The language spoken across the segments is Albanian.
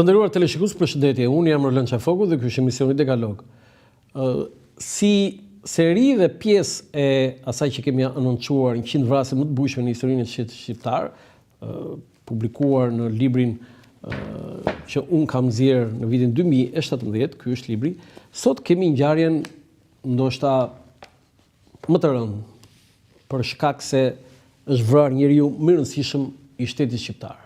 Të nderuar teleshikues, përshëndetje. Unë jam Roland Çafoku dhe ky është emisioni Dekalog. Si seri dhe pjesë e asaj që kemi anoncuar 100 vrasje më të bujshme në historinë e shtetit shqiptar, publikuar në librin që unë kam nxjerrë në vitin 2017, ky është libri. Sot kemi ngjarjen ndoshta më të rëndë për shkak se është vrarë njeriu më i rëndësishëm i shtetit shqiptar.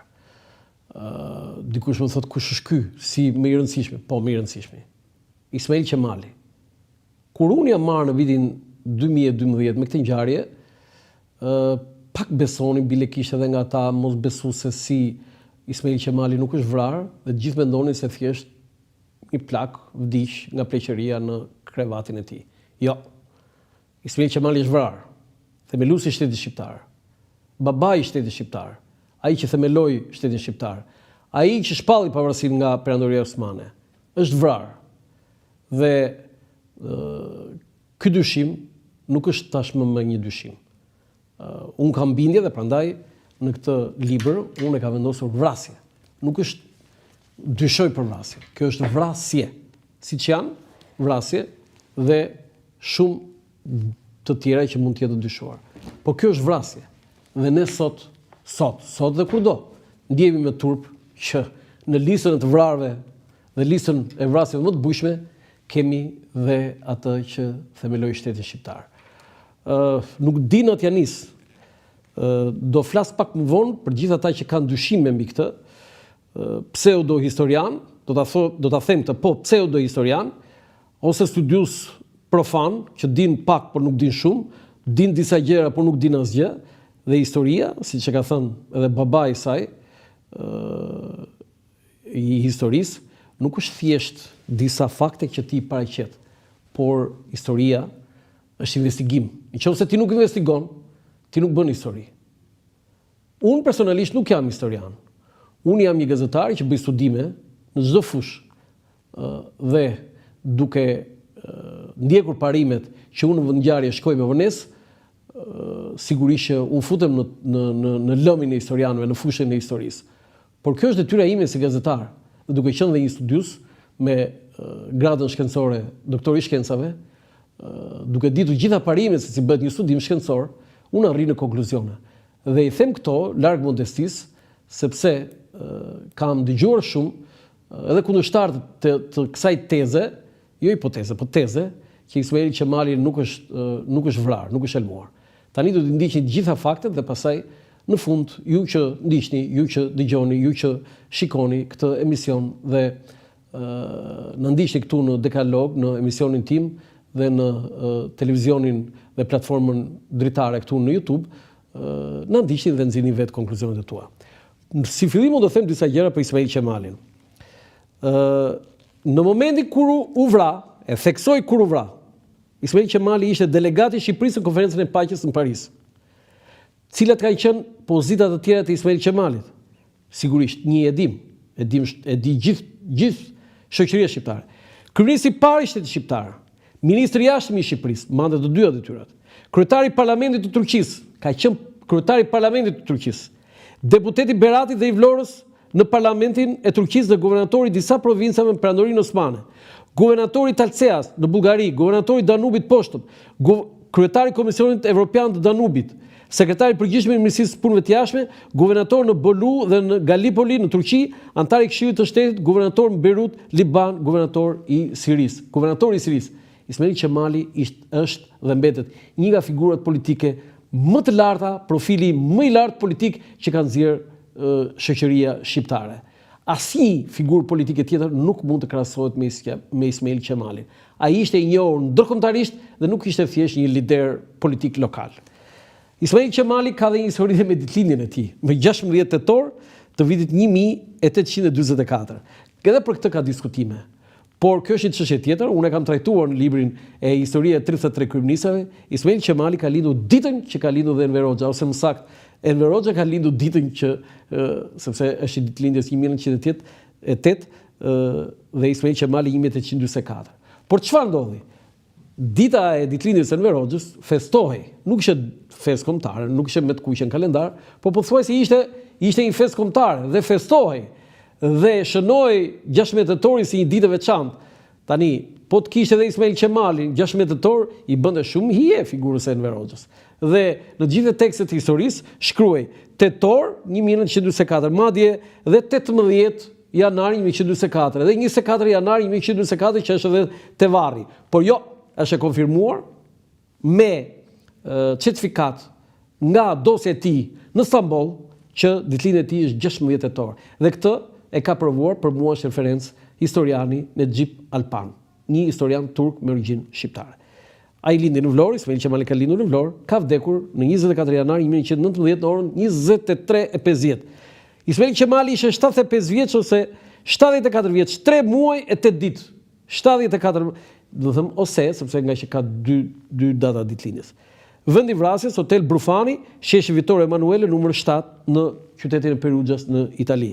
Dikush më thot kush është ky, si më i rëndësishmi? Po, më i rëndësishmi. Ismail Qemali. Kur unë jam marrë në vitin 2012 me këtë ngjarje, pak besonin, bile kishte edhe nga ata mosbesuese si Ismail Qemali nuk është vrarë dhe gjithë mendonin se thjesht një plak vdiq nga pleqëria në krevatin e tij. Jo. Ismail Qemali është vrarë. Themeluesi i shtetit shqiptar. Babai i shtetit shqiptar. Ai që themeloi shtetin shqiptar. Ai që shpalli pavarësinë nga Perandoria Osmane. Është vrarë. Dhe ky dyshim nuk është tashmë më një dyshim. Unë kam bindje dhe prandaj në këtë libër unë e kam vendosur vrasje. Nuk është dyshoj për vrasje. Kjo është vrasje. Siç janë vrasje dhe shumë të tjera që mund të jetë dyshuar. Po kjo është vrasje. Dhe ne sot dhe kurdo ndjehemi me turp që në listën e të vrarëve dhe listën e vrasjeve më të bujshme kemi dhe atë që themeloi shteti shqiptar. Nuk di në t'ja nis. Do flas pak më vonë për gjithë ata që kanë dyshime mbi këtë, pseudo historian, do ta them këtë, po pseudo historian ose studius profan që din pak por nuk din shumë, din disa gjëra por nuk din asgjë, dhe historia, siç e ka thënë edhe babai i saj, i historisë, nuk është thjesht disa fakte që ti paraqet, por historia është investigim. Nëse ti nuk investigon, ti nuk bën histori. Unë personalisht nuk jam historian. Unë jam një gazetar që bëj studime në çdo fushë. Dhe duke ndjekur parimet që unë në vendngjarje shkoj me vonesë, sigurisht që unë futem në lëmin e historianëve, në fushën e historisë. Por kjo është detyra ime si gazetar, dhe duke qenë dhe një studius me gradën shkencore, doktor i shkencave, duke ditur gjitha parimet se si bëhet një studim shkencor, unë arri në konkluzione. Dhe i them këto larg modestisë, sepse kam dëgjuar shumë edhe kundërshtar të kësaj teze, jo hipoteze, po teze, që Ismail Qemali nuk është vrarë, nuk është elmuar. Tani do të ndiqni të gjitha faktet dhe pastaj në fund ju që ndiqni, ju që dëgjoni, ju që shikoni këtë emision dhe na ndiqni këtu në Dekalog, në emisionin tim dhe në televizionin dhe platformën dritare këtu në YouTube, na ndiqni dhe nxjini vetë konkluzionet e tua. Si fillim do them disa gjëra për Ismail Qemalin. Në momentin kur u vra, e theksoj kur u vra, Ismail Qemali ishte delegati i Shqipërisë në konferencën e paqes në Paris. Cilat kanë qenë pozitat e tjera të Ismail Qemalit? Sigurisht, një e di gjithë shoqëria shqiptare. Kryetari i parë i shtetit shqiptar, ministri i jashtëm i Shqipërisë, mande të dyja detyrat. Kryetari i parlamentit të Turqisë, ka qenë kryetari i parlamentit të Turqisë. Deputeti Berati dhe i Vlorës në parlamentin e Turqisë dhe guvernatori i disa provincave në Perandorinë Osmane. Guvernatori i Talceas në Bullgari, guvernatori i Danubit Poshtëm, kryetari i Komisionit Evropian të Danubit, sekretari i përgjithshëm i Ministrisë së Punëve të Jashtme, guvernator në Bolu dhe në Gallipoli në Turqi, antar i Këshillit të Shtetit, guvernator në Beirut, Liban, guvernator i Sirisë. Guvernatori i Sirisë, Ismail Qemali është dhe mbetet një nga figurat politike më të larta, profili më i lartë politik që kanë nxjerrë shoqëria shqiptare. Asnjë figurë politike tjetër nuk mund të krahasohet me Ismail Qemalin. Ai ishte i njohur ndërkombëtarisht dhe nuk ishte thjesht një lider politik lokal. Ismail Qemali ka dhe një histori me ditëlindjen e tij, më 16 tetor të vitit 1844. Edhe për këtë ka diskutime. Por kjo është një çështje tjetër, unë e kam trajtuar në librin e Historia e 33 kryeministrave. Ismail Qemali ka lindur ditën që ka lindur dhe Enver Hoxha, ose më saktë Enver Hoxha ka lindur ditën që sepse është ditëlindjes 1908 dhe Ismail Qemali 1844. Por çfarë ndodhi? Dita e ditëlindjes së Enver Hoxhës festohej. Nuk ishte festë kombëtare, nuk ishte me të kuqen kalendar, por pothuajse ishte një festë kombëtare dhe festohej. dhe shënoi 16 tetori si një ditë e veçantë. Tani, po të kishte edhe Ismail Qemali 16 tetor, i bënte shumë hije figurës së Enver Hoxhës. Dhe në gjithë tekstet e historisë shkruaj tetor 1944, madje dhe 18 janar 1944, dhe 24 janar 1944 që është edhe te varri. Por jo, është e konfirmuar me certifikat nga dosja e tij në Stamboll që ditëlindja e tij është 16 tetor. Dhe këtë e ka provuar, për mua është referencë historiani Necip Alpan, një historian turk me origjinë shqiptare. Ai lindi në Vlorë, Ismail Qemali ka lindur në Vlorë, ka vdekur në 24 janar 1919 në orën 23:50. Ismail Qemali ishte 75 vjeç ose 74 vjeç, 3 muaj e 8 ditë. 74, do të them ose, sepse nga që ka dy data ditëlindjes. Vendi i vrasjes, Hotel Brufani, sheshi Vittorio Emanuele, numër 7 në qytetin e Perugias në Itali.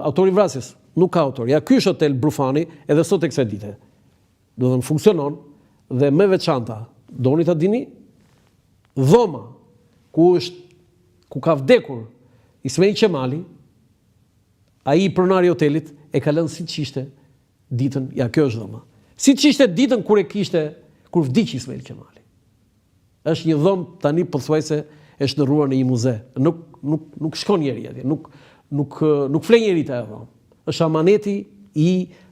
Autori i vrasjes nuk ka autor. Ja, ky është Hotel Brufani edhe sot e kësaj dite. Do të them funksionon dhe me veçanta, doni ta dini, dhoma ku ka vdekur Ismail Qemali, ai pronari i hotelit e ka lënë siç ishte ditën, ja kjo është dhoma. Siç ishte ditën kur vdiq Ismail Qemali. Është një dhomë tani pothuajse e shndërruar në një muze. Nuk shkon njeri atje, nuk fle njeri te ajo dhomë. Është amaneti i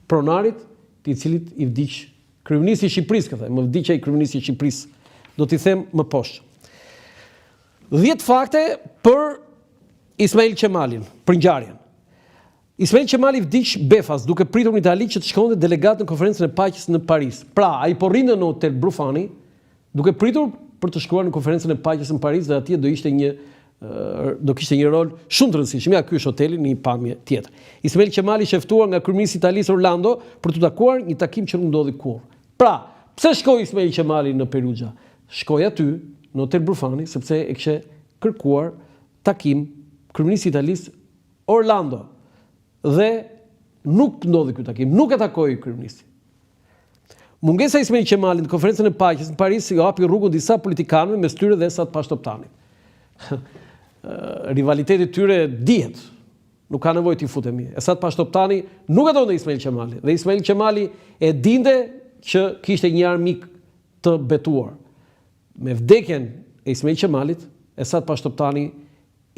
pronarit, i cilit i vdiq kryeministi i Shqipërisë, këtë, më vdiq ai kryeministi i Shqipërisë. Do t'i them më poshtë. 10 fakte për Ismail Qemalin, për ngjarjen. Ismail Qemali vdiq befas, duke pritur në Itali që të shkonte delegat në konferencën e paqes në Paris. Pra, ai po rrinte në Hotel Brufani, duke pritur për të shkuar në konferencën e paqes në Paris, dhe atje do kishte një rol shumë të rëndësishëm. Ja, ky është hoteli në një pamje tjetër. Ismail Qemali ishte ftuar nga kryeministi i Italisë Orlando për të takuar një takim që nuk ndodhi kurrë. Pra, pse shkoi Ismail Qemali në Perugia? Shkoi aty në Hotel Brufani sepse e kishte kërkuar takim kryeministi i Italisë Orlando. Dhe nuk ndodhi ky takim, nuk e takoi kryeministi. Mungesa e Ismail Qemalit në konferencën e paqes në Paris i hapi rrugën disa politikanëve, mes tyre dhe Esat Pashtoptanit. Rivaliteti tyre dihet. Nuk ka nevojë t'i futemi. Esat Pashtoptani nuk e donte Ismail Qemali, dhe Ismail Qemali e dinte që kishte një armik të betuar. Me vdekjen e Ismail Qemalit, Esat Pashtoptani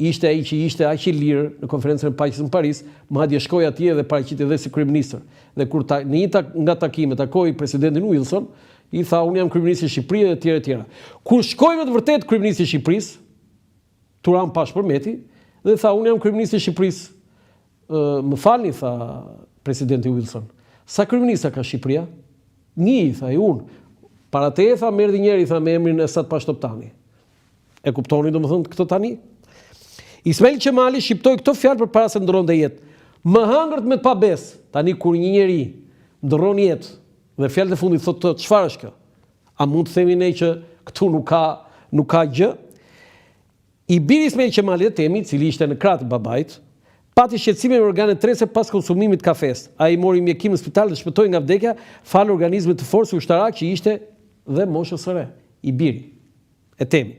ishte ai që ishte aq i lirë në konferencën e paqes në Paris, madje shkoi atje dhe paraqiti edhe si kryeminist. Dhe kur në një nga takimet takoi presidentin Wilson, i tha unë jam kryeministri i Shqipërisë dhe etj. Kur shkoi me të vërtetë kryeministri i Shqipërisë, Turan Pashpërmeti, dhe tha unë jam kryeministri i Shqipërisë. Më falni, tha presidenti Wilson. Sa kryeminista ka Shqipëria? Një, tha i unë. Para te tha më erdhi njëri, tha me emrin Esat Pashtoptani. E kuptoni domethënë këtë tani? Ismail Qemali shqiptoi këto fjalë përpara se ndronte jetë. Më hëngërt me të pabes. Tani kur një njeri ndron jetë dhe fjalët e fundit thotë çfarë është kjo? A mund të themi ne që këtu nuk ka gjë? I biri Ismail Qemali dhe temi, cili ishte në krah të babait, pati shqetësime me organet trese pas konsumimit të kafes. Ai mori mjekim në spital dhe shpëtoi nga vdekja fal organizmit të forcës ushtarak që ishte dhe moshës së re. I biri e temi.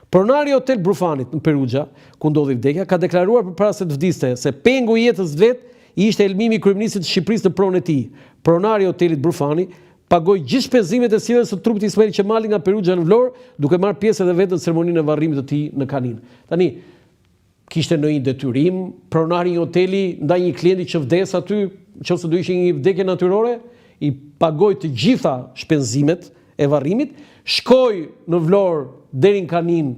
Pronari i Hotel Brufanit në Perugia, ku ndodhi vdekja, ka deklaruar përpara se të vdiste se pengu i jetës vet ishte elmimi i kryeministit të Shqipërisë në pronën e tij. Pronari i Hotelit Brufani pagoi gjithë shpenzimet e sjelljes së trupit të Ismail Qemali nga Perugia në Vlorë, duke marrë pjesë edhe vetë në ceremoninë e varrimit të tij në Kanin. Tani kishte ndonjë detyrim pronari i hoteli ndaj një klienti që vdes aty, nëse do ishte një vdekje natyrore, i pagoi të gjitha shpenzimet e varrimit, shkoi në Vlorë deri në Kanin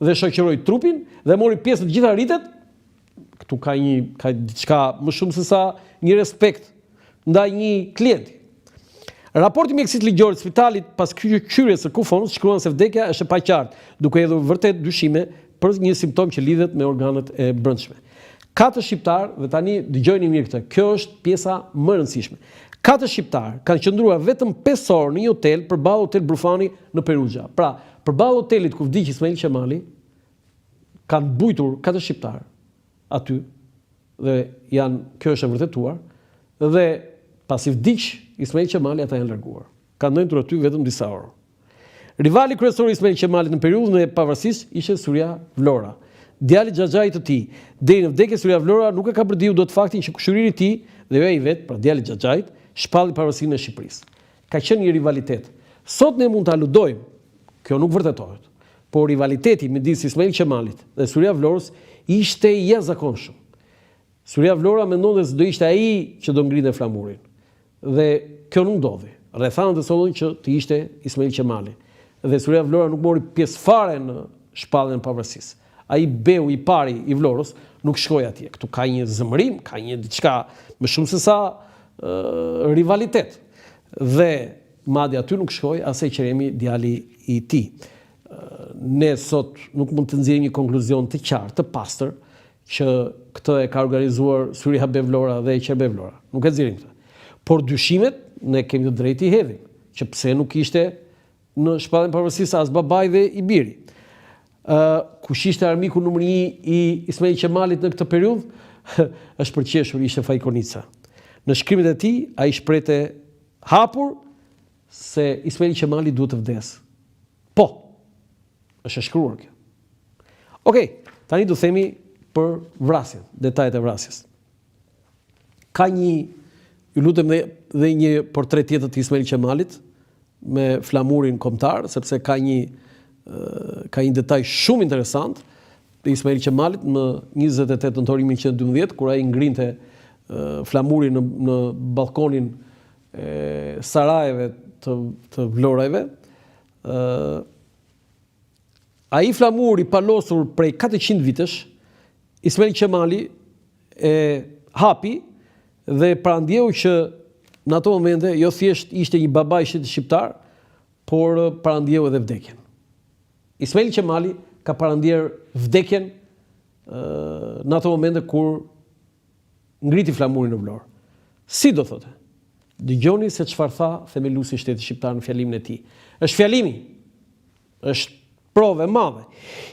dhe shoqëroi trupin dhe mori pjesë në të gjitha ritet. Këtu ka diçka më shumë se sa një respekt ndaj një klienti. Raporti mjekësisë ligjore të spitalit pas qyrjes së kufonës shkruan se vdekja është e paqartë, duke hedhur vërtet dyshime për një simptom që lidhet me organet e brendshme. 4 shqiptar, dhe tani dëgjojeni mirë këtë, kjo është pjesa më e rëndësishme. 4 shqiptar kanë qëndruar vetëm 5 orë në një hotel përballë Hotel Brufani në Perugia. Pra, përballë hotelit ku vdiq Ismail Qemali, kanë bujtur 4 shqiptar aty dhe kjo është e vërtetuar, dhe pasi vdiq Ismail Qemali ata janë larguar. Kanë ndendur aty vetëm disa orë. Rivali kryesor i Ismail Qemalit në periudhën e pavarësisë ishte Surja Vlora. djali Xhaxhait të tij, deri në vdekje Surja Vlora nuk e ka bërdiu dot faktin që kushëriri i tij dhe jo ai vet, pra djali Xhaxhait, shpalli pavarësinë e Shqipërisë. Ka qenë një rivalitet. Sot ne mund ta aludojmë, kjo nuk vërtetohet, por rivaliteti midis Ismail Qemalit dhe Surja Vlorës ishte i jashtëzakonshëm. Surja Vlora mendonte se do ishte ai që do ngrinte flamurin. Dhe kjo nuk ndodhi. Rrethanat e thonë që të ishte Ismail Qemali. Dhe Surja Vlora nuk mori pjesë fare në shpalljen e pavarësisë. Ai beu i pari i Vlorës nuk shkoi atje. Ktu ka një zëmërim, ka një diçka më shumë se sa rivalitet. Dhe madje aty nuk shkoi as ai Qeremi, djali i tij. Ne sot nuk mund të nxjerrim një konkluzion të qartë, të pastër, që këtë e ka organizuar Surja Vlora dhe Qerbe Vlora. Nuk e nxjerrim këtë. Por dyshimet ne kemi të drejtë i hedhim, që pse nuk ishte në shpalljen e pavarësisë as babai dhe i biri. Kush ishte armiku numër 1 i Ismail Qemalit në këtë periudhë? Është përqeshur, ishte Fajkonica. Në shkrimet e tij ai shprehte hapur se Ismail Qemali duhet të vdesë. Po, është e shkruar kjo. Okej, tani do themi për vrasjen, detajet e vrasjes. Ka ju lutem dhe një portret tjetër të Ismail Qemalit me flamurin kombëtar, sepse ka një detaj shumë interesant të Ismail Qemalit në 28 nëntor 1912, kur ai ngrinte flamurin në balkonin e sarajeve të Vlorajve. Ai flamur i palosur prej 400 vitesh, Ismail Qemali e hapi dhe parandjeu që në ato momente jo thjesht ishte një babai i shtetit shqiptar, por parandjeu edhe vdekjen. Ismail Qemali ka parandjer vdekjen në ato momente kur ngriti flamurin në Vlorë. Si do thotë? Dëgjoni se çfarë tha themeluesi i shtetit shqiptar në fjalimin e tij. Është fjalimi. Është provë e madhe.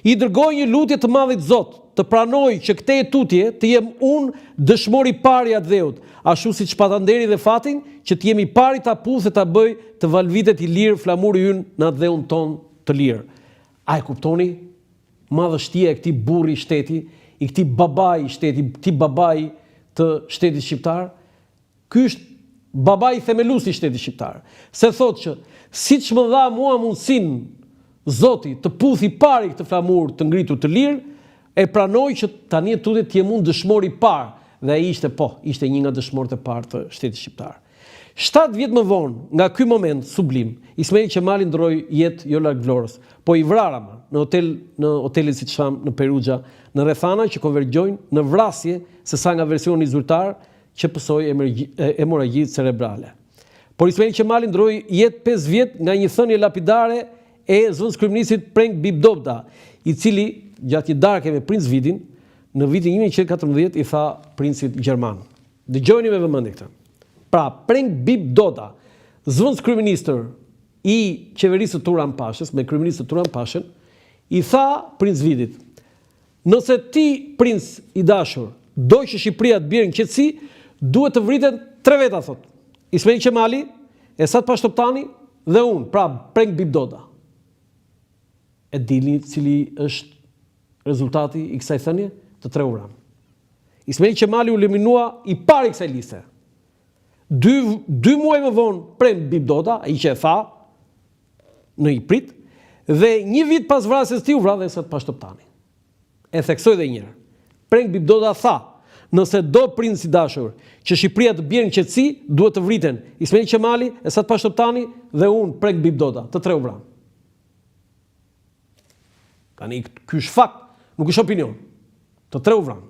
I dërgoj një lutje të Madhit Zot, të pranoj që këtë tutje të jem unë dëshmor i pari atë dheut, ashtu siç pata nderi dhe fatin që të jem i pari ta puth e ta bëj të valvitet i lirë flamuri ynë në atë dheun ton të lirë. A e kuptoni madhështia e këtij burri i shteti, i këtij babai i shteti, këtij babai të shtetit shqiptar? Ky është babai themeluesi i shtetit shqiptar. Se thotë që siç më dha mua mundsinë Zoti të puthi pari këtë flamur të ngritur të lirë, e pranoj që tani tutje të jem unë dëshmor i parë. Dhe ai ishte një nga dëshmorët e parë të shtetit shqiptar. 7 vjet më vonë, nga ky moment sublim, Ismail Qemali ndroi jetë jo larg Vlorës, po i vrarama në hotelin siç tham në Perugja, në rrethana që konvergjojnë në vrasje sesa nga versioni zyrtar që pësoi hemorragji cerebrale. Por Ismail Qemali ndroi jetë 5 vjet nga një thënie lapidare e zëvendëskryeministit Prenk Bibdobda, i cili gjatë një darke me Princ Vidin, në vitin 1914 i tha princit gjerman. Dëgjoni me vëmendje këtë. Pra, Prenk Bibdobda, zëvendëskryeministër i qeverisë së Turan Pashës, me kryeministër Turan Pashën, i tha Princ Vidit: "Nëse ti, princ i dashur, do që Shqipëria të bjerë në qetësi, duhet të vriten 3 veta", thot. Ismail Qemali, Esat Pashtoptani dhe unë, pra Prenk Bibdobda. E dini cili është rezultati i kësaj thënie? Të 3 vranë. Ismail Qemali u eliminua i pari kësaj liste. 2 muaj më vonë Prenk Bibdobda, ai që e tha në Iprit, dhe 1 vit pas vrasjes së tij u vra dhe Esat Pashtoptani. E theksoj edhe një herë. Prenk Bibdobda tha: "Nëse do princ i dashur që Shqipëria të bjerë në qetësi, duhet të vriten Ismail Qemali, Esat Pashtoptani dhe unë, Prenk Bibdobda, të 3 u vranë." Tani ky është fakt, nuk është opinion. Të 3 u vranë.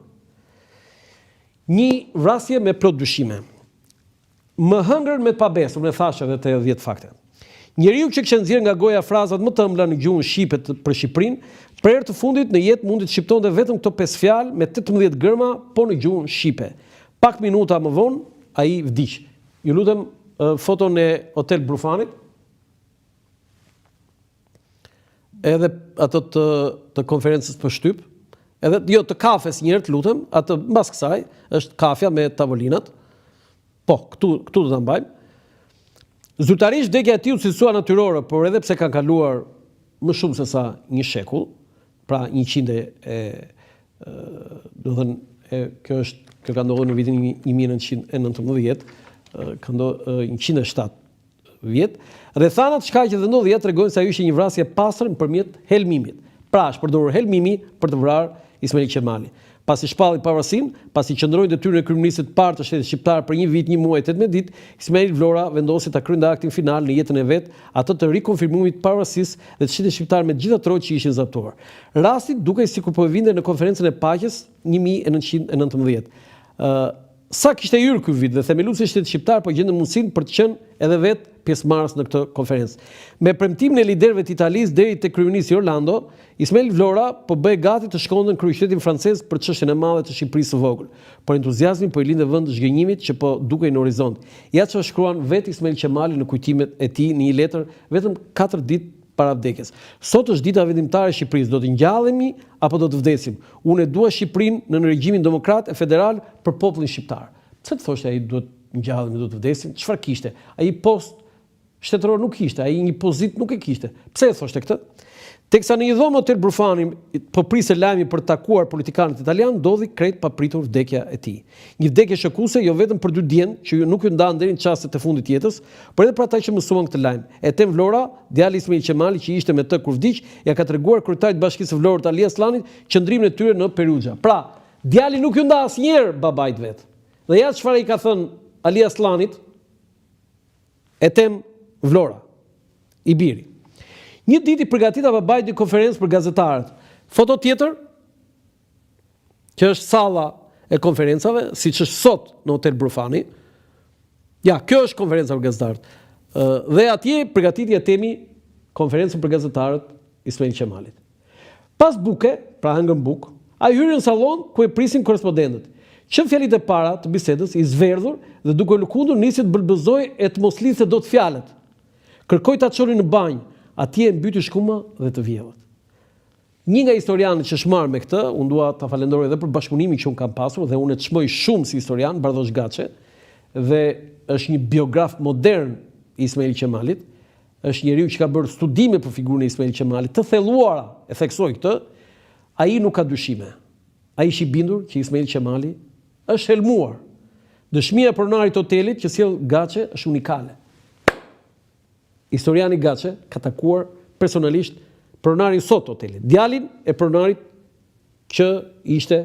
Një vrasje me plot dyshime. Më hëngrën me të pabesur, më thashë edhe të 10 fakte. Njeriu që kishte nxjerrë nga goja frazat më të ëmbla në gjuhën shqipe për Shqipërinë, për herë të fundit në jetë mundi të shqiptonte vetëm këto 5 fjalë me 18 gërma, po në gjuhën shqipe. Pak minuta më vonë ai vdiq. Ju lutem foton e Hotel Brufanit. Edhe ato të konferencës për shtyp, edhe jo të kafes një herë, të lutem, atë mbas kësaj është kafja me tavolinat. Po, këtu do ta mbajmë. Zyrtarisht vdekja e tij u cilësua natyrore, por edhe pse ka kaluar më shumë se sa një shekull, pra Do thënë kjo ka ndodhur në vitin 1919, ka ndodhur 107 vjet. Rrethanat shkaqe dhe ndodhja tregojnë se ajo ishte një vrasje pastër nëpërmjet helmimit. Pra, është përdorur helmimi për të vrarë Ismail Qemali. Pasi shpalli pavarësinë, pasi qëndroi detyrën e kryeministit të parë të shtetit shqiptar për 1 vit, 1 muaj, 18 ditë, Ismail Vlora vendosi ta kryente aktin final në jetën e vet, atë të rikonfirmimit të pavarësisë dhe të shtetit shqiptar me të gjitha trojtë që ishin zaptuar. Rasti dukej sikur po vinte në konferencën e paqes 1919. Sa kishte hyrë ky vit dhe themeluesi i shtetit shqiptar po gjendën mundësinë për të qenë edhe vet pjesëmarrës në këtë konferencë. Me premtimin e liderëve të Italisë deri te kryeministi Orlando, Ismail Vlora po bëhej gati të shkonte në kryeqytetin francez për çështjen e madhe të Shqipërisë së vogël. Por entuziazmi po i lindte vend të zhgënjimit që po dukej në horizont. Ja çfarë shkruan vetë Ismail Qemali në kujtimet e tij në një letër vetëm 4 ditë para vdekjes. Sot është dita vendimtare e Shqipërisë. Do të ngjallemi apo do të vdesim? Unë dua Shqipërinë në regjimin demokrat e federal për popullin shqiptar. Pse të thoshte ai duhet ngjallemi, do të vdesim? Çfarë kishte? Ai post shtetëror nuk kishte, ai një pozitë nuk e kishte. Pse e thoshte këtë? Teksa në një dhomë hotel Brufani po prisë lajmi për të takuar politikanët italianë, ndodhi krejt papritur vdekja e tij. Një vdekje shokuese jo vetëm për 2 djenë që nuk ju ndan deri në çastet e fundit të jetës, por edhe për ata që mësuan këtë lajm. Etem Vlora, djali i Ismail Qemali që ishte me të kur vdiq, ja ka treguar kryetarit të Bashkisë së Vlorës Ali Aslanit qëndrimin e tyre në Perugia. Pra, djali nuk ju nda asnjëherë babait vet. Dhe ja çfarë i ka thënë Ali Aslanit Etem Vlora, i biri. Një ditë i përgatita babait një konferencë për gazetarët. Foto tjetër, që është salla e konferencave, siç është sot në Hotel Brufani. Ja, kjo është konferenca për gazetarët. Dhe atje përgatitja temi konferencën për gazetarët Ismail Qemalit. Pas buke, pra hëngën buk, ai hyri në sallon ku e prisin korrespondentët. Që fjalit e para të bisedës, i zverdhur dhe duke lëkundur nisi të bëlbëzoj e të mos lidhte dot fjalët. Kërkoi ta çoni në banjë. Atje e mbyti shkuma dhe të vjedhët. Një nga historianët që shmarr me këtë, unë dua ta falenderoj edhe për bashkëpunimin që unë kam pasur dhe unë e çmoj shumë si historian, Bardosh Gaçe, dhe është një biograf modern i Ismail Qemalit, është njeriu që ka bërë studime për figurën e Ismail Qemalit, të thelluara, e theksoj këtë, ai nuk ka dyshime. Ai është i bindur që Ismail Qemali është helmuar. Dëshmia e pronarit të hotelit që sjell Gaçe është unikale. Historiani Gaçe ka takuar personalisht pronarin sot hotelit, djalin e pronarit që ishte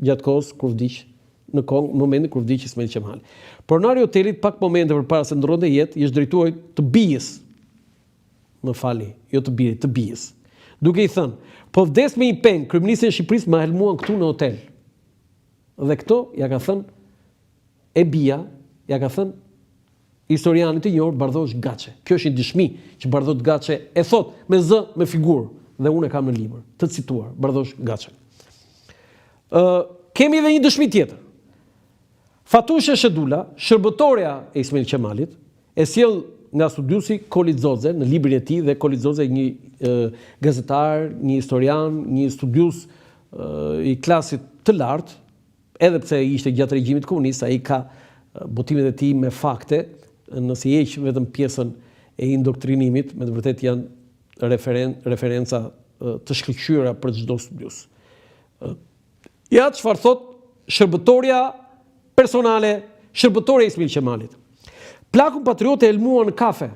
gjatë kohës kur vdiq në momentin kur vdiq Ismail Qemali. Pronari i hotelit pak momente përpara se ndronte jetë, i është drejtuar të bijës. Më fali, jo të birit, të bijës. Duke i thënë, po vdes me një peng, kryeministri i Shqipërisë ma helmuan këtu në hotel. Dhe këto ja ka thënë e bija, ja ka thënë historianit i njohur Bardosh Gaçe. Kjo është një dëshmi që Bardosh Gaçe e thot me zë, me figurë, dhe unë e kam në libër, të cituar, Bardosh Gaçe. Kemi edhe një dëshmi tjetër. Fatushe Shedula, shërbëtorja e Ismail Qemalit, e sjell nga studiusi Kolizodze në librin e tij, dhe Kolizodze një gazetar, një historian, një studius i klasit të lartë, edhe pse ishte gjatë regjimit komunist, ai ka botimet e tij me fakte. Nëse i heq vetëm pjesën e indoktrinimit, me të vërtetë janë referenca të shkëlqyera për çdo studius. Ja çfarë thot shërbëtorja personale, shërbëtorja e Ismail Qemalit. Plakun patriote e helmuar në kafe,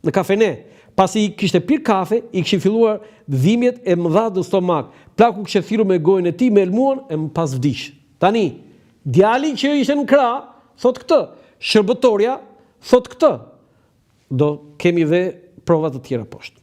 në kafene. Pasi i kishte pirë kafe, i kishin filluar dhimbjet e mëdha në stomak. Plaku kishte thirrur me gojën e tij, me helmuar e më pas vdiq. Tani, djali që ishte në krah thot këtë, shërbëtorja thot këtë, do kemi dhe provat të tjera poshtë.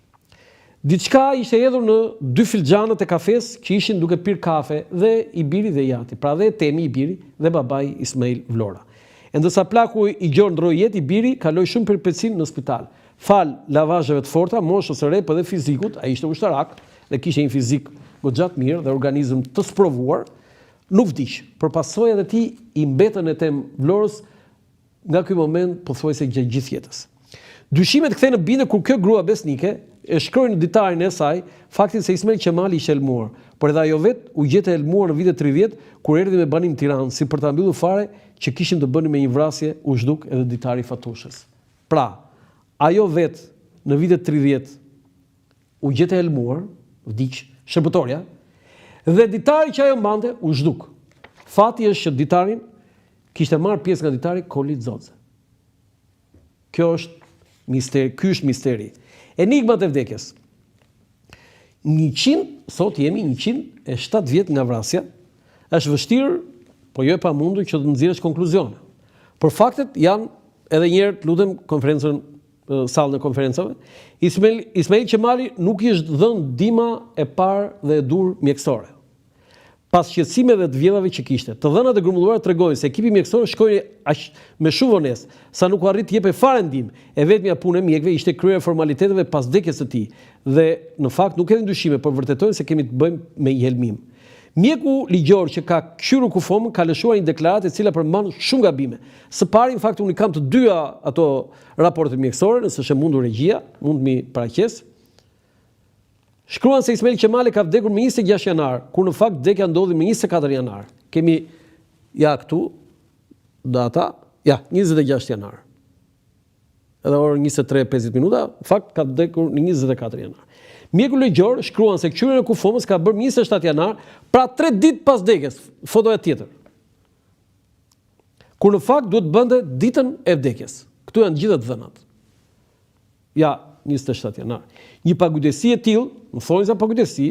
Diçka ishte hedhur në 2 filxhanët e kafes që ishin duke pirë kafe, dhe i biri dhe jati, pra dhe temi i biri dhe babai Ismail Vlora. E ndërsa plaku i gjorë ndroi jetë, i biri kaloi shumë perpecin në spital. Fal lavazheve të forta, moshës së re, por dhe fizikut, ai ishte ushtarak dhe kishte një fizik goxhat mirë dhe organizëm të sprovuar, nuk vdiq. Por pasojat e tij i mbetën Etem Vlorës nga ky moment pothuajse gjatë gjithë jetës. Dyshimet kthehen në bindje kur kjo grua besnike e shkroi në ditarin e saj faktin se Ismail Qemali ishte helmuar, por edhe ajo vet u gjete helmuar në vitet 30 kur erdhi me banim në Tiranë, si për ta mbyllur fare që kishin të bënin me një vrasje u zhduk edhe ditari Fatushës. Pra, ajo vet në vitet 30 u gjete helmuar, vdiq, shërbëtorja, Dhe ditari që ajo mbante u zhduk. Fati është që ditarin kishte marrë pjesë nga ditari Koli Xoxe. Ky është misteri. Enigmat e vdekjes. Sot jemi 107 vjet nga vrasja. Është vështirë, po jo e pamundur që të nxjerrësh konkluzione. Por faktet janë, edhe një herë lutem sallën e konferencave, Ismail Qemali nuk i është dhënë ndihma e parë dhe e dur mjekësore. Pas shqetësimeve të vjedhave që kishte, të dhënat e grumbulluara tregojnë se ekipi mjekësor shkoi me shumë vonesë, sa nuk arrit të jepte fare ndihmë. E vetmja punë e mjekëve ishte kryer formaliteteve pas vdekjes së tij. Dhe në fakt nuk kanë dyshime, por vërtetojnë se kemi të bëjmë me një helmim. Mjeku ligjor që ka kthyer Kufomën ka lëshuar një deklaratë e cila përmban shumë gabime. Së pari, në fakt, unë kam të dyja ato raportet mjekësore, nëse është e mundur regjia, mund mi paraqes. Shkruan se Ismail Qemali ka vdekur me 26 janar, kur në fakt vdekja ndodhi me 24 janar. Kemi këtu data, 26 janar. Edhe orën 23:50 minuta, në fakt ka vdekur në 24 janar. Mjeku ligjor shkruan se kthyrjen e Kufomës ka bërë 27 janar, pra 3 ditë pas vdekjes, fotoja tjetër. Kur në fakt duhet bënte ditën e vdekjes. Këtu janë gjithë të dhënat. 27 janar. Një pagujdesi e tillë, më thonë se pagujdesi,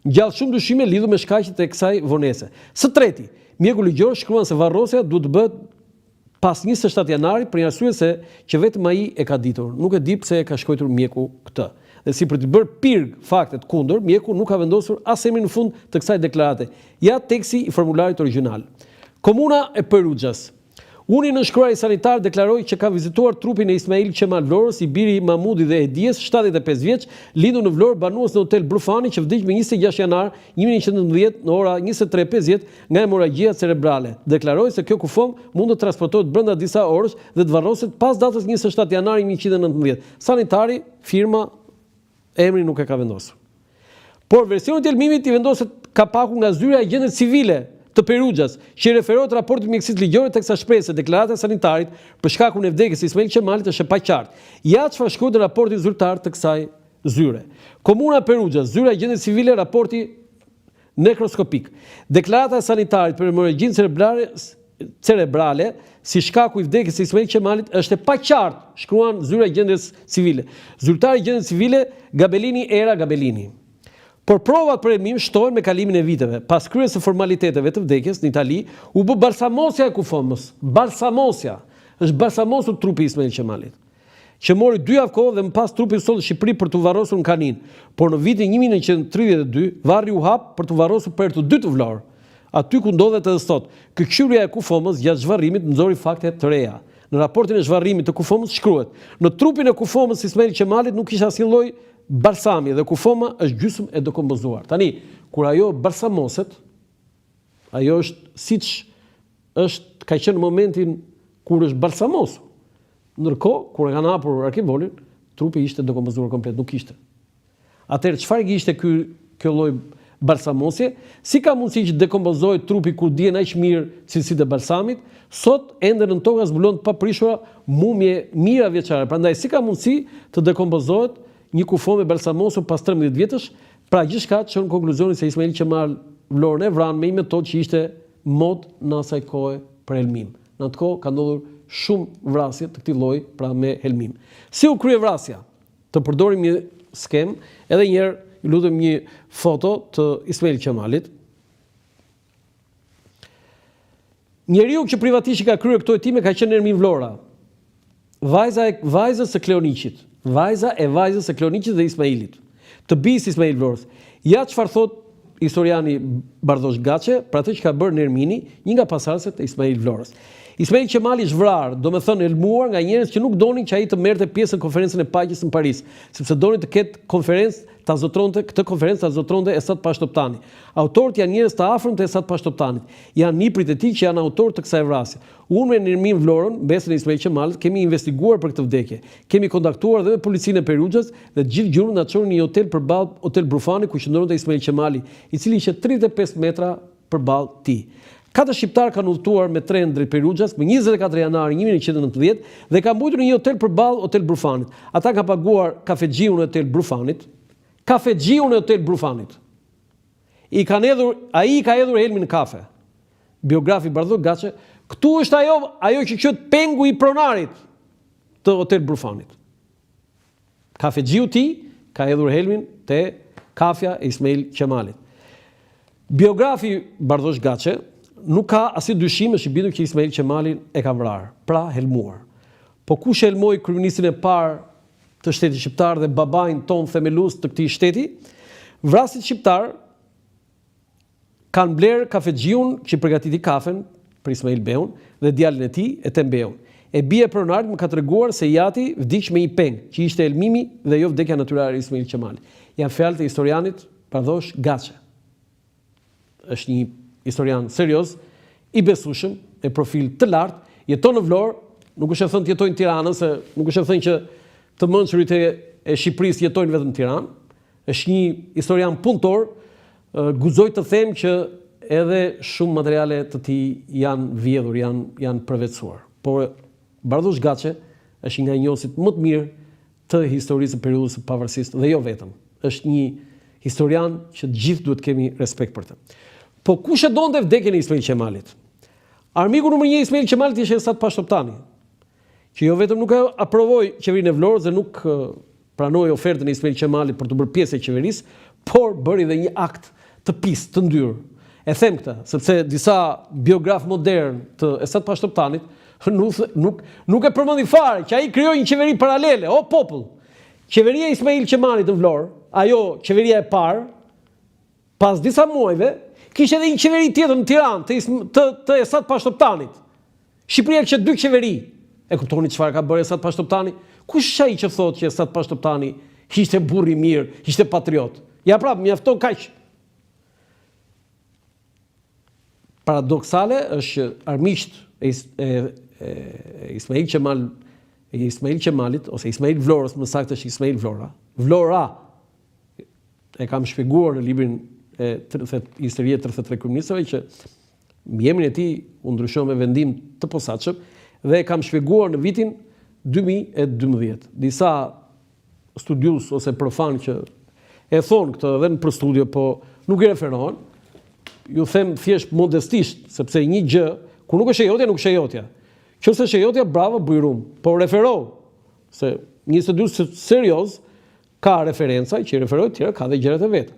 ngjall shumë dyshime lidhur me shkaqjet e kësaj vonese. Së treti, mjeku ligjor shkruan se varrosja duhet të bëhet pas 27 janarit për një arsye se që vetëm ai e ka ditur. Nuk e di pse e ka shkruar mjeku këtë. Dhe si për të bërë pirg faktet kundër, mjeku nuk ka vendosur as emrin në fund të kësaj deklarate. Ja teksti i formularit origjinal. Komuna e Perugjës. Uni nënshkruari sanitar deklaroi që ka vizituar trupin e Ismail Qemal Vlorës, i biri i Mahmudi dhe Edies, 75 vjeç, lindur në Vlorë, banues në hotel Brufani, që vdiq me 26 janar 1919 në ora 23:50 nga hemorragjia cerebrale. Deklaroi se kjo kufom mund të transportohet brenda disa orësh dhe të varroset pas datës 27 janar 1919. Sanitari, firma, emri nuk e ka vendosur. Por versioni i helmimit i vendoset kapaku nga zyra e gjendjes civile të Perugjës, që referohet raportit mjekësisë ligjore, teksa shpreh se deklarata e sanitarit për shkakun e vdekjes së Ismail Qemalit është e paqartë. Ja çfarë shkruhet në raportin zyrtar të kësaj zyre. Komuna e Perugjës, zyra e gjendjes civile, raporti nekroskopik. Deklarata e sanitarit për hemorragjin cerebrale si shkaku i vdekjes së Ismail Qemalit është e paqartë, shkruan zyra e gjendjes civile. Zyrtari i gjendjes civile Era Gabellini. Por provat për helmim shtohen me kalimin e viteve. Pas kryes së formaliteteve të vdekjes në Itali, u bë balsamosja e Kufomës. Balsamosja. Është balsamosur trupi i Ismail Qemalit, që mori 2 javë kohë dhe më pas trupi solli në Shqipëri për të varrosur në Kanin. Por në vitin 1932, varri u hap për të varrosur për të dytë Vlorë, aty ku ndodhet edhe sot. Kthyrja e Kufomës gjatë zhvarrimit nxori fakte të reja. Në raportin e zhvarrimit të Kufomës shkruhet: në trupin e Kufomës Ismail Qemalit nuk ishte asnjë lloj balsami dhe kufoma është gjysmë e dekompozuar. Tani, kur ajo balsamoset, ajo është siç ka qenë në momentin kur është balsamosur. Ndërkohë, kur e kanë hapur arkivolin, trupi ishte dekompozuar komplet, nuk ishte. Atëherë çfarë ishte kjo lloj balsamosje? Si ka mundësi që dekompozohet trupi kur dihen aq mirë cilësitë e balsamit? Sot ende në tokë zbulon të paprishura mumje mijëra vjeçare. Prandaj si ka mundësi të dekompozohet një kufom e balsamosur pas 13 vjetësh? Pra gjithçka çon konkluzionin se Ismail Qemal Vlorën e vran me një metodë që ishte mod në asaj kohe për helmim. Në atë kohë ka ndodhur shumë vrasje të këtij lloji, pra me helmim. Si u krye vrasja? Të përdorim një skem, edhe një herë ju lutem një foto të Ismail Qemalit. Njeriu që privatisht ka kryer këto hetime ka qenë Ermin Vlora, vajzës së Kleoniqit. Vajza e vajzës së Kleoniqit dhe Ismailit, të bijës Ismail Vlorës. Ja çfarë thot historiani Bardosh Gaçe për atë që ka bërë Nermini, një nga pasardhësit e Ismail Vlorës. Ismail Qemali është vrarë, domethënë elmuar nga njerëz që nuk donin që ai të merrte pjesë në konferencën e paqes në Paris, sepse donin të ketë këtë konferencë ta zotronte Esad Pashtoptani. Autorët janë njerëz të afërm të Esad Pashtoptanit. Janë niprit e tij që janë autorë të kësaj vrasje. Unë me Nermin Vlorën, besën e Ismail Qemalit, kemi investiguar për këtë vdekje. Kemi kontaktuar edhe me policinë e Perugjës dhe gjithë gjurmë na çonin në një hotel përballë Hotel Brufani ku qëndronte Ismail Qemali, i cili ishte 35 metra përballë tij. 4 shqiptarë kanë udhëtuar me tren drejt Perugjës më 24 janar 1919 dhe kanë mbujtur në një hotel përballë Hotel Brufanit. Ata kanë paguar kafexhiun në Hotel Brufanit. ai ka hedhur helmin në kafe. Biografi Bardhog Gaçe, këtu është ajo që quhet pengu i pronarit të Hotel Brufanit. Kafexhiu ti ka hedhur helmin te kafja e Ismail Qemalit. Biografi Bardhog Gaçe nuk ka asnjë dyshim është i bindur që Ismail Qemalin e ka vrarë, pra helmuar. Po kush e helmoi kryeministin e parë të shtetit shqiptar dhe babain ton themelues të këtij shteti? Vrasit shqiptar kanë blerë kafexhiun që përgatiti kafen për Ismail Beun dhe djalin e tij Ethem Beun. E bie pronarit më ka treguar se Jati vdiq me një peng, që ishte helmimi dhe jo vdekja natyrale e Ismail Qemalit. Janë fjalët e historianit Bardhog Gaçe. Është një historian serioz, i besueshëm, e profil të lartë, jeton në Vlorë, nuk është e thënë të jetojnë në Tiranë, se nuk është e thënë që të mençurit e Shqipërisë jetojnë vetëm në Tiranë. Është një historian punëtor, guxoj të them që edhe shumë materiale të tij janë vjedhur, janë përvetësuar. Por Bardhog Gaçe është nga njohësit më të mirë të historisë së periudhës së pavarësisë dhe jo vetëm. Është një historian që të gjithë duhet kemi respekt për të. Po kush e donte vdekjen e Ismail Qemalit? Armiku numër 1 i Ismail Qemalit ishte Esad Pashtoptani, që jo vetëm nuk e aprovoi qeverinë e Vlorës dhe nuk pranoi ofertën e Ismail Qemalit për të bërë pjesë e qeverisë, por bëri dhe një akt të pistë, të ndyrë. E them këtë, sepse disa biograf modern të Esad Pashtoptanit nuk e përmendin fare që ai krijoi një qeveri paralele, o popull. Qeveria e Ismail Qemalit në Vlorë, ajo qeveria e parë, pas disa muajve, kishte edhe një qeveri tjetër në Tiranë të Esad Pashtoptanit. Shqipëria kishte 2 qeveri. E kuptoni çfarë ka bërë Esad Pashtoptani? Kush është ai që thotë që Esad Pashtoptani ishte burr i mirë, ishte patriot? Ja prap, mjafton kaq. Paradoksale është armiqt e Ismail Qemalit ose Ismail Vlorës, më saktë është Ismail Vlora. E kam shpjeguar në librin e Historia e 33 kryeministëve që mbiemrin e tij u ndryshoi me vendim të posaçëm dhe e kam shpjeguar në vitin 2012. Disa studius ose profan që e thonë këtë edhe në studio, po nuk i referohen, ju them thjesht modestisht, sepse një gjë, kur nuk është e jotja, nuk është e jotja. Nëse është e jotja, bravo, bujrum, po refero, se një studius serioz ka referenca, që i referoj tjera, ka dhe gjërat e vetë.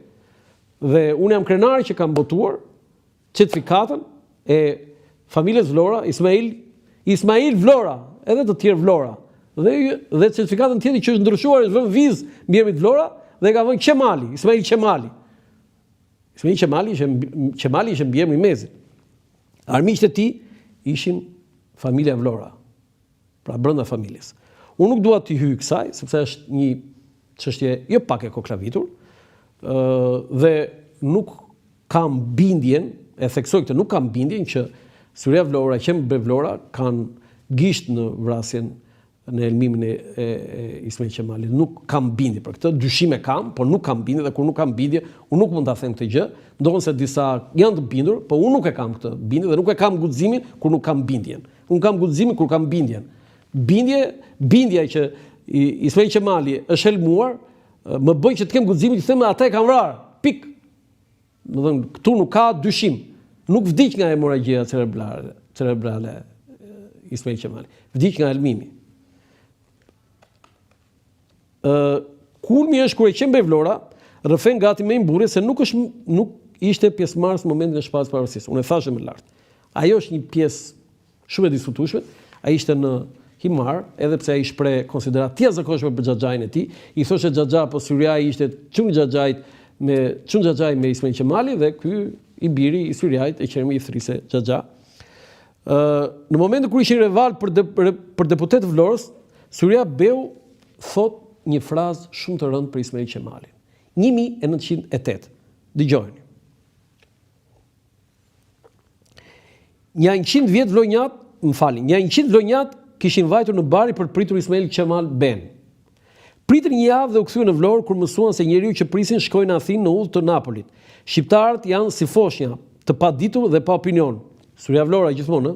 Dhe unë jam krenar që kam botuar certifikatën e familjes Vlora, Ismail Vlora, edhe të tjerë Vlora. Dhe certifikatën tjetër që është ndryshuar, është vënë vizë mbiemrit Vlora dhe ka vënë Qemali, Ismail Qemali. Ismail Qemali ishte mbiemri i mezit. Armiqtë e tij ishin familja Vlora, pra brenda familjes. Unë nuk dua të hyj kësaj, sepse është një çështje jo pak e koklavitur, dhe nuk kam bindjen, e theksoj këtë, nuk kam bindjen që Syria Vlora, Qembe Vlora kanë gisht në vrasjen në helmimin e Ismail Qemalit. Nuk kam bindje për këtë, dyshime kam, por nuk kam bindje, dhe kur nuk kam bindje, unë nuk mund ta them këtë gjë, ndonë se disa janë të bindur, por unë nuk e kam këtë bindje dhe nuk e kam guximin kur nuk kam bindjen. Unë kam guximin kur kam bindjen. Bindja që Ismail Qemali është helmuar, më bën që të kem guximin të them ata e kanë vrarë. Pik. Domethënë këtu nuk ka dyshim. Nuk vdiq nga hemorragjia cerebrale Ismail Qemali. Vdiq nga helmimi. Kulmi është kur e Qembe Vlora rrëfen gati me imburje se nuk ishte pjesëmarrës në momentin e shpalljes pavarësisë. Unë e thashë më lart. Ajo është një pjesë shumë e diskutueshme. Ai ishte në Himar, edhe pse ai shpreh konsiderat të jashtëzakonshme për Xhaxhain e tij. I thoshte Xhaxha, po Syria ishte çun Xhaxhai me Ismail Qemali dhe ky i biri i Syriait e qermi i thrisë Xhaxha. Në momentin kur ishin rival për deputet të Vlorës, Syria Beu thot një frazë shumë të rëndë për Ismail Qemalin. 1908. Dëgjojeni. Një 100 vjet vlonjat, një 100 vlonjat kishin vajtur në bari për të pritur Ismail Qemal Ben. Pritën një javë dhe u kthyen në Vlorë kur mësuan se njeriu që prisin shkoi në Athinë në udhë të Napolit. Shqiptarët janë si foshnja, të paditur dhe pa opinion. Syria Vlora gjithmonë,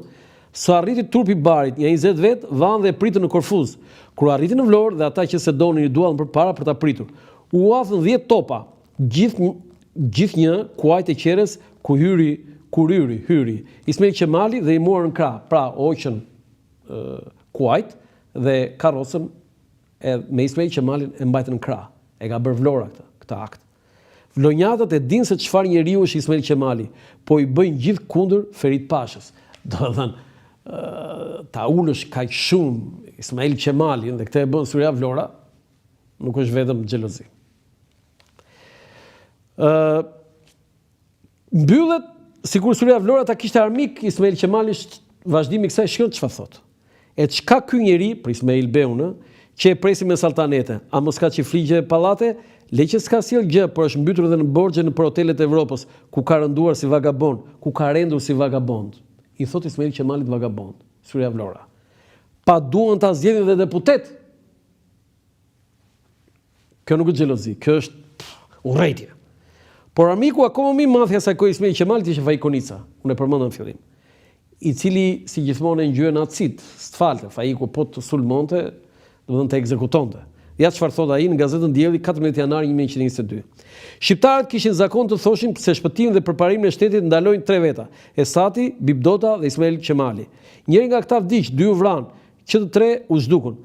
sa arriti turpi i barit, një 20 vet, vanë dhe pritën në Korfuz. Kur arriti në Vlorë dhe ata që se donin i duan përpara për ta pritur. U afën 10 topa, gjithë gjithnjë kuajt e qeres kur hyri Ismail Qemali dhe i morën krah, pra hoqën kuajt dhe karrocën me Ismail Qemalin e mbajtën në krah. E ka bërë Vlora këtë akt. Vlonjatët e dinë se çfarë njeriu është Ismail Qemali, po i bëjnë gjithë kundër Ferit Pashës. Do të thënë, ta ulësh kaq shumë Ismail Qemalin dhe këtë e bën Surja Vlora, nuk është vetëm xhelozi. Mbyllet sikur Surja Vlora ta kishte armik Ismail Qemali, vazhdimi i kësaj shkon çfarë thotë. E çka ky njeri, për Ismail Beun, që e presi me saltanete, a mos ka çifligje pallate, le që s'ka sjell gjë, por është mbytur edhe në borxhe në hotelet e Evropës, ku ka rënduar si vagabond, ku ka rendur si vagabond. I thot Ismail Qemalit vagabond, Surja Vlora. Pa duan ta zgjedhin dhe deputet. Kjo nuk është xhelozi, kjo është urrëtie. Por armiku akoma më i madh i asaj kohë Ismail Qemalit ishte Fajkonica, unë e përmendëm në fillim, i cili si gjithmonë e ngjyen atësit, s'falte, Fajku po të sulmonte, do të ekzekutonte. Ja çfarë thot ai në gazetën Dielli 14 janar 1922. Shqiptarët kishin zakon të thoshin se shpëtimin dhe përparimin e shtetit ndalojnë 3 veta: Esati, Bibdota dhe Ismail Qemali. Njëri nga këta vdiq, 2 u vranë, që të 3 u zhdukun.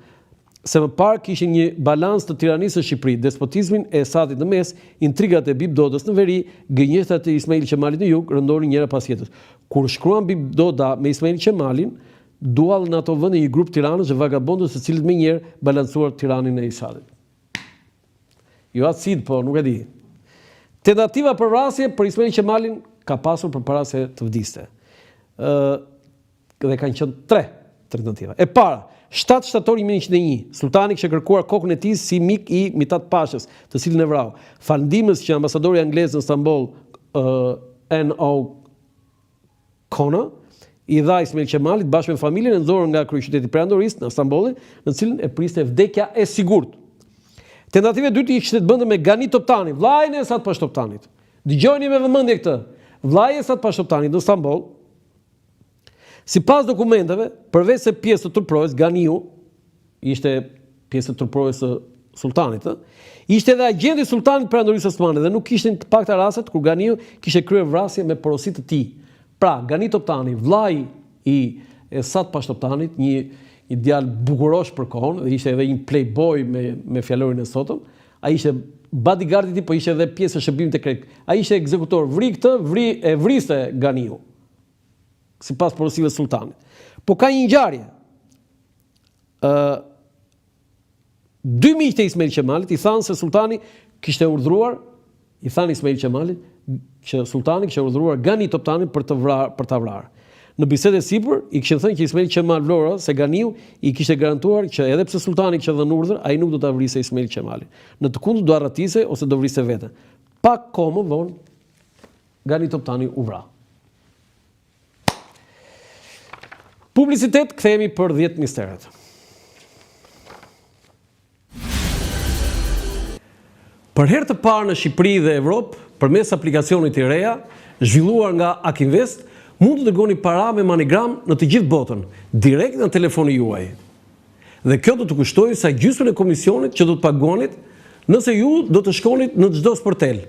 Se më parë kishin një balans të tiranisë së Shqipërisë, despotizmin e Esatit në mes, intrigat e Bibdotës në veri, gënjeshtat e Ismail Qemalit në jug, rëndonin njëra pas tjetrës. Kur shkruan Bibdota me Ismail Qemalin, duall në ato vende një grup tiranësh dhe vagabondës të cilët menjëherë balancuar tiranin e Isatit. Jo atësit, po nuk e di. Tentativa për vrasje për Ismail Qemalin ka pasur përpara se të vdiste. Dhe kanë qenë 3 tentativa. E para, 7 shtator 1901, sultani kishte kërkuar kokën e tij si mik i Mithat Pashës, të cilin e vrau. Falëndimës që ambasadori anglez në Stamboll, N.O. Kona, i dha Ismail Qemalit bashkë me familjen e nxorën nga kryeqyteti perandorist në Stamboll, në cilën e priste vdekja e sigurt. Tentativa e dytë ishte të bënte me Gani Toptani, vllajën e Esat Pashtoptanit. Dëgjoni me vëmendje këtë. Vllai i Esat Pashtoptanit në Stamboll, sipas dokumenteve, përveç se pjesë të turprojës, Ganiu ishte pjesë të turprojës së sultanit, ishte edhe agenti i sultanit perandorisë osmane dhe nuk kishin të pakta rastet kur Ganiu kishte kryer vrasje me porosi të tij. Pra, Gani Toptani, vllai i Esat Pashtoptanit, një djalë bukurosh për kohën, dhe ishte edhe një playboy me fjalorin e sotëm, ai ishte bodyguardi i tij, po ishte edhe pjesë e shërbimit të krejt. Ai ishte ekzekutor, vriste Ganiu, sipas porosive të sultanit. Po ka një ngjarje. 2 miqtë e Ismail Qemalit i thanë se sultani kishte urdhëruar, i thanë Ismail Qemalit që sultani kishte urdhëruar Gani Toptanin për ta vrarë. Në bisedë sipër i kishin thënë që Ismail Qemal Vlora se Ganiu i kishte garantuar që edhe pse sultani kishte dhënë urdhër, ai nuk do ta vriste Ismail Qemalin. Në të kundërt do arratise ose do vriste vete. Pak kohë më vonë Gani Toptani u vra. Publicitet, kthehemi për 10 misteret. Për herë të parë në Shqipëri dhe Evropë, përmes aplikacionit i reja, zhvilluar nga Akinvest, mund të dërgoni para me MoneyGram në të gjithë botën, direkt në telefonin juaj. Dhe kjo do të kushtojë sa gjysmën e komisionit që do të paguanit nëse ju do të shkonit në çdo sportel.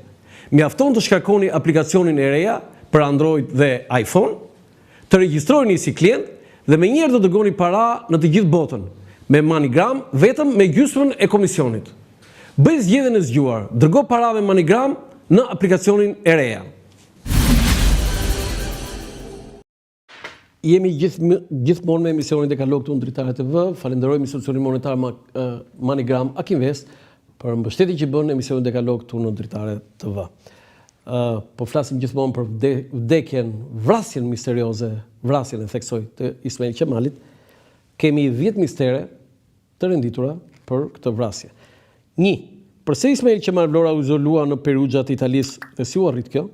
Mjafton të shkarkoni aplikacionin e reja për Android dhe iPhone, të regjistroheni si klient dhe menjëherë do të dërgoni para në të gjithë botën, me MoneyGram vetëm me gjysmën e komisionit. Bëj zgjedhjen e zgjuar, dërgo para me MoneyGram në aplikacionin e reja. Jemi gjithmonë me emisionin Dekalog këtu në Dritare TV. Falenderojmë institucionin monetar MoneyGram Akinvest për mbështetjen që bën emisionin Dekalog këtu në Dritare TV. Po flasim gjithmonë për vdekjen, vrasjen misterioze, vrasjen e theksoj të Ismail Qemalit. Kemi 10 mistere të renditura për këtë vrasje. 1. Përse Ismail Qemal Vlora u izolua në Perugja të Italisë dhe si u arrit kjo?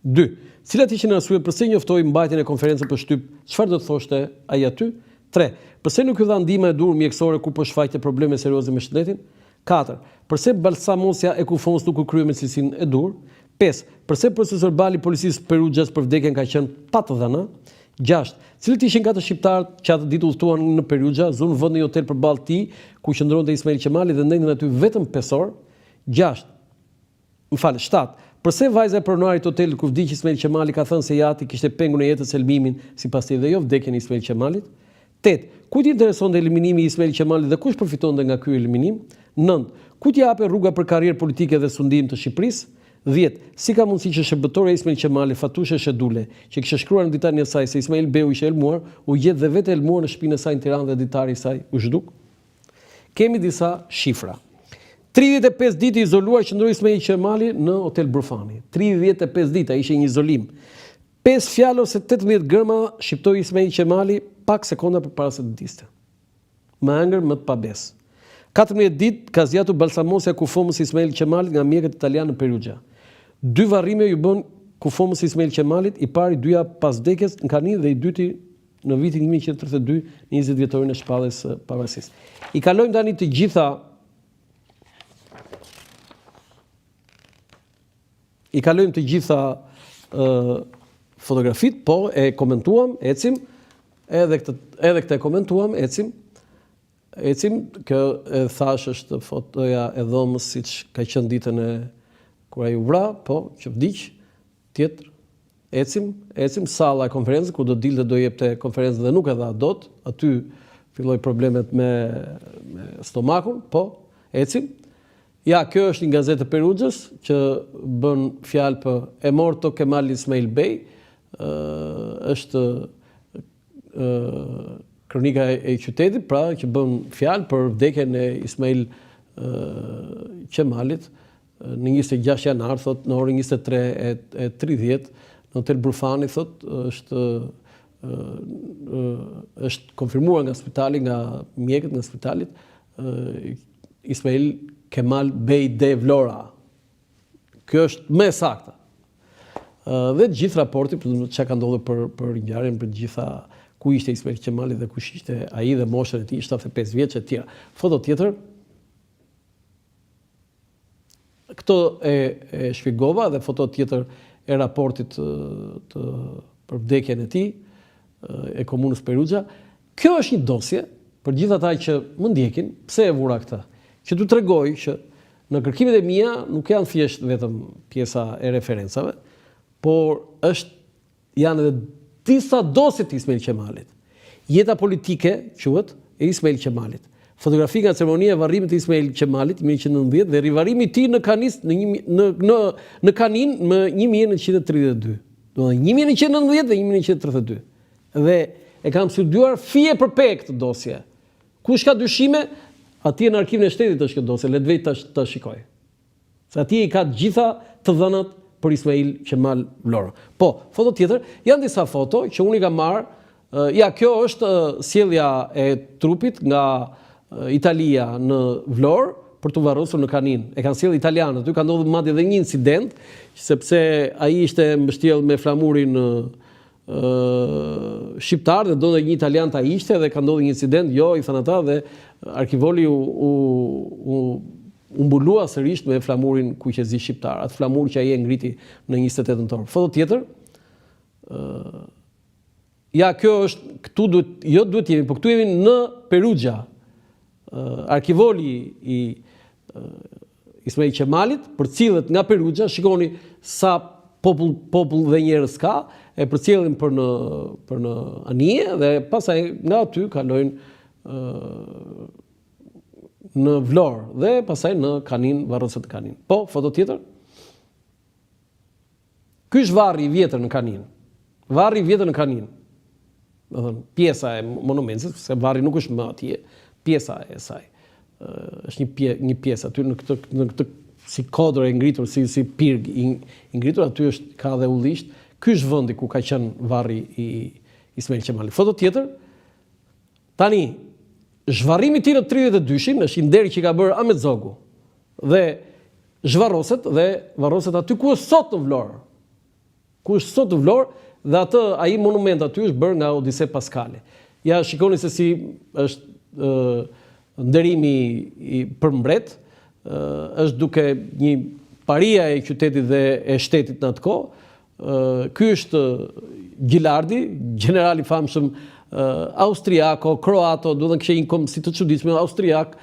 2. Cilat ishin arsyet përse njoftoi mbajtjen e konferencës për shtyp? Çfarë do të thoshte ai aty? 3. Përse nuk u dha ndihmë e dur mjekësore kur po shfaqte probleme serioze me shtetin? 4. Përse balsamosja e kufons nuk u krye me cilësinë e dur? 5. Përse procesor bali policisë Perugjas për vdekjen ka qenë pa të dhëna? 6. Cilët ishin ata shqiptarët që atë ditë udhëtuan në Perugja, zunë vend në një hotel përballë tij, ku qëndronte Ismail Qemali dhe ndendën aty vetëm pesor? 7. Përse vajza e pronarit të hotelit ku vdiq Ismail Qemali ka thënë se jati kishte pengun e jetës Elmimin sipas tij dhe jo vdekjen e Ismail Qemalit? 8. Kujt i interesonte eliminimi i Ismail Qemalit dhe kush përfitonte nga ky eliminim? 9. Kujt i hape rruga për karrierë politike dhe sundim të Shqipërisë? 10. Si ka mundësi që shërbëtorja e Ismail Qemalit, Fatushe Shedule, që kishte shkruar në ditarin e saj se Ismail Beu ishte elmuar, u gjet dhe vetë elmuar në shtëpinë e saj në Tiranë dhe ditari i saj u zhduk? Kemi disa shifra. 35 ditë izoluar qëndroi Ismail Qemali në Hotel Brufani. 35 ditë ishte një izolim. 5 fjalë ose 18 gërma shqiptoi Ismail Qemali pak sekonda përpara se të diste. Më ëngër, më të pabes. 14 ditë ka zgjatur balsamosja kufomës Ismail Qemalit nga mjekët italianë në Perugia. 2 varrime ju bën kufomës Ismail Qemalit, i pari dyja pas vdekjes në Kaninë dhe i dyti në vitin 1932 në 20 vjetorin e shpalljes së pavarësisë. I kalojmë tani të gjitha fotografit, po e komentuam, ecim, edhe këtë e komentuam, ecim, kjo e thash është fotoja e dhomës siç ka qenë ditën e kur ai u vra, po që vdiq, tjetër, ecim, salla e konferencës ku do dilte do jepte konferencën dhe nuk e dha dot, aty filloi problemet me stomakun, po, ecim. Ja, kjo është një gazetë e Perugjës që bën fjalë për e morto Kemal Ismail Bey, është kronika e qytetit, pra që bën fjalë për vdekjen e Ismail Qemalit në 26 janar, thot, në orën 23:30 në Hotel Brufani, thot, është konfirmuar nga spitali, nga mjekët nga spitalit, Ismail Kemal Bey de Vlora. Kjo është më e saktë. Dhe të gjithë raporti për çka ka ndodhur për ngjarjen, për gjitha ku ishte Ismail Qemali dhe kush ishte ai dhe moshën e tij, 75 vjeç e tjera. Foto tjetër. Këto e shpjegova dhe foto tjetër e raportit për vdekjen e tij e komunës Perugia. Kjo është një dosje për gjithë ata që më ndjekin, pse e vura këtë? Që t'u tregoj që në kërkimet e mia nuk janë thjesht vetëm pjesa e referencave, por janë edhe disa dosje të Ismail Qemalit. Jeta politike quhet e Ismail Qemalit. Fotografi nga ceremonia e varrimit të Ismail Qemalit 1990 dhe rivarrimi i tij në Kanis në Kaninë më 1932. Do të thonë 1990 dhe 1932. Dhe e kam studiuar fije për pe këtë dosje. Kush ka dyshime, atje në arkivin e shtetit është këtë dosje, le të vej ta shikoj. Se atje i ka të gjitha të dhënat për Ismail Qemal Vlora. Po, foto tjetër, janë disa foto që unë i kam marrë. Ja, kjo është sjellja e trupit nga Italia në Vlorë për të varrosur në Kaninë. E kanë sjellë italianët. Aty ka ndodhur madje edhe një incident, sepse ai ishte mbështjell me flamurin shqiptar dhe donte një italian ta ishte dhe ka ndodhur një incident, jo, i thanë ata, dhe arkivoli u mbulua sërish me flamurin kuqezi shqiptar, atë flamur që ai e ngriti në 28 nëntor. Foto tjetër. Ja, kjo është, këtu duhet jemi, por këtu jemi në Perugia. Arkivoli i Ismail Qemalit përcillet nga Perugia, shikoni sa popull dhe njerëz ka, e përcjellin për në anije dhe pastaj nga aty kalojnë në Vlorë dhe pastaj në Kaninë, varrosat e Kaninë. Po, foto tjetër. Ky është varri i vjetër në Kaninë. Varri i vjetër në Kaninë. Do thënë, pjesa e monumentit, se varri nuk është më atje, pjesa e saj. Është një pjesë aty në këtë si kodër e ngritur, si pirg i ngritur, aty ka dhe ullisht. Ky është vendi ku ka qenë varri i Ismail Qemalit. Foto tjetër. Tani, zhvarrimi i tij në 32-shin është një nder që ka bërë Ahmet Zogu. Dhe zhvarroset aty ku është sot në Vlorë. Ku është sot në Vlorë dhe ai monument aty është bërë nga Odise Paskali. Ja, shikoni se si është nderimi për mbret, është duke një paria e qytetit dhe e shtetit në atë kohë. Ky është Gjilardi, generali famshëm austriako, kroato, do të kishte një kom si të çuditshme, austriak,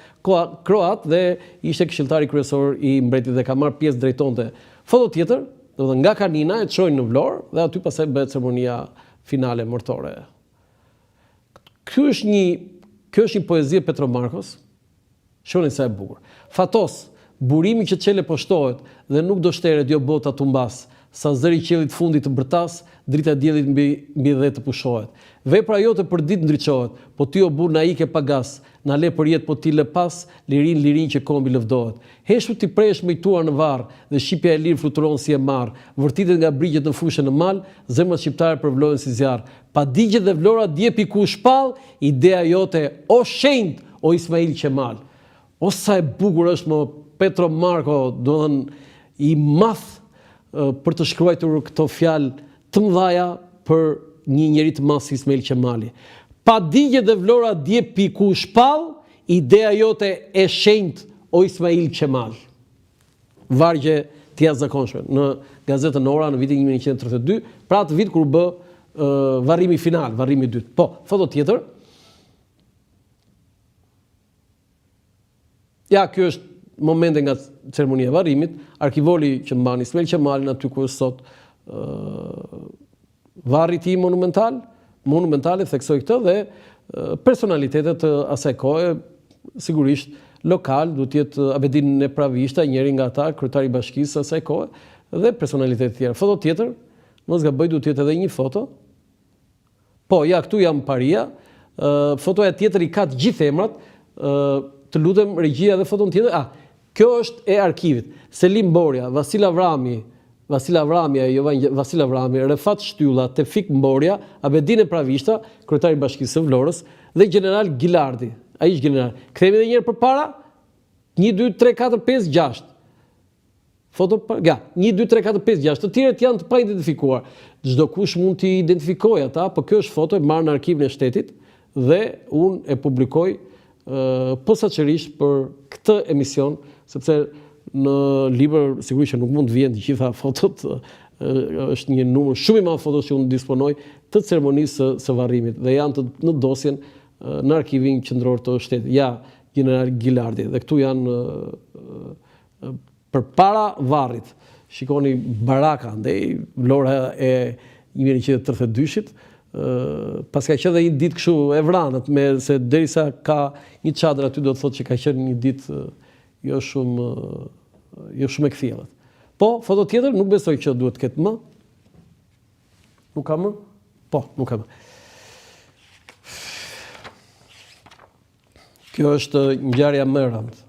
kroat dhe ishte këshilltari kryesor i mbretit dhe ka marrë pjesë drejtonte Foto tjetër, domethënë nga Kanina e çojnë në Vlorë dhe aty pastaj bëhet ceremonia finale mortore. Kjo është një poezi e Petro Markos. Shoni sa e bukur. Fatos, burimi që çele poshtohet dhe nuk do shteret jo bota tumbas, sa zëri i qiellit fundit të bërtas, drita e diellit mbi dhe të pushohet. Vepra jote për ditë ndriçohet, po ti o burr na ike pagas, na le për jetë po ti lë pas, lirin që kombi lëvdohet. Heshu ti presh mëjtuar në varr, dhe shqipja e lirë fluturon si e marr, vërtitet nga brigjet në fushën në mal, zemrat shqiptare përvlohen si zjarr. Pa digjet dhe vlora djepi ku shpall, idea jote o shenjt, o Ismail Qemal. O sa e bukur është më Petro Marko, domethënë i madh për të shkruar këto fjalë të mëdha për një njeri të madh si Ismail Qemali. Pa digje dhe vlora djepi ku shpall, idea jote e shenjt o Ismail Qemal. Vargje të jashtëzakonshme në gazetën Ora në vitin 1932, pra atë vit kur bë varrimi final, varrimi i dytë. Po, foto tjetër. Ja, kjo është momente nga ceremonia e varrimit, arkivoli që mban Ismail Qemalin aty ku është sot varri i tij monumentale theksoi këtë dhe personalitetet të asaj kohe, sigurisht lokal, duhet të jetë Abedin Nepravishta, njëri nga ata, kryetari i bashkisë së asaj kohe, dhe personalitete tjera. Foto tjetër, mos gaboj, duhet të jetë edhe një foto. Po, ja, këtu jam paria. Fotoja tjetër i ka të gjithë emrat. Të lutem regjia dhe foton tjetër. Kjo është e arkivit. Selim Borja, Vasil Avrami, Refat Shtylla, Tefik Mborja, Abedin Nepravishta, kryetari i bashkisë së Vlorës, dhe general Gilardi. Ai është general. Kthehemi edhe një herë përpara. 1 2 3 4 5 6. Foto ja, 1 2 3 4 5 6. Të tjerët janë të pa identifikuar. Çdo kush mund t'i identifikojë ata, por kjo është foto e marrë në arkivin e shtetit dhe unë e publikoj posaçërisht për këtë emision, sepse në libër sigurisht që nuk mund të vijnë të gjitha fotot, është një numër shumë i madh fotosh që unë disponoj të ceremonisë së varrimit dhe janë në dosjen në arkivin qendror të shtetit. Ja, general Gilardi, dhe këtu janë përpara varrit. Shikoni baraka ndej Vlora e 1932-shit. Pas ka qenë dhe një ditë kështu e vranët, se derisa ka një çadër aty do të thotë që ka qenë një ditë jo shumë e kthjellët. Po, foto tjetër nuk besoj që duhet të ketë më. Nuk ka më? Po, nuk ka më. Kjo është ngjarja më e rëndë.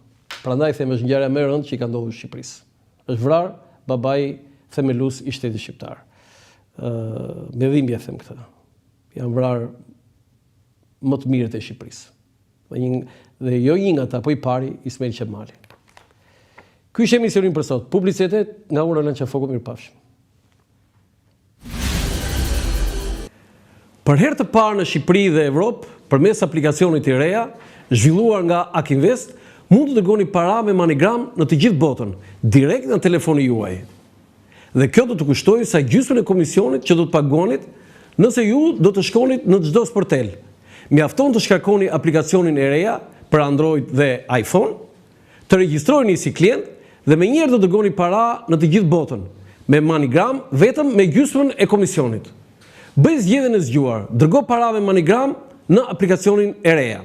Prandaj them është ngjarja më e rëndë që i ka ndodhur Shqipërisë. Është vrarë babai themelues i shtetit shqiptar. Me dhimbje them këtë. Janë vrarë më të mirët e Shqipërisë. Dhe jo një nga ata, po i pari, Ismail Qemali. Ky është emisioni për sot. Publicitet nga unë Roland Qafoku, mirëpafshim. Për herë të parë në Shqipëri dhe Evropë, përmes aplikacionit i reja, zhvilluar nga Akinvest, mund të dërgoni para me MoneyGram në të gjithë botën, direkt në telefoni juaj. Dhe kjo do të kushtojë sa gjysmën e komisionit që do të paguanit nëse ju do të shkonit në çdo sportel. Mjafton të shkarkoni aplikacionin e reja për Android dhe iPhone, të regjistrojeni si klient dhe me njëherë do të dërgoni para në të gjithë botën, me MoneyGram vetëm me gjysmën e komisionit. Bëj zgjedhjen e zgjuar, dërgo para me MoneyGram në aplikacionin e reja.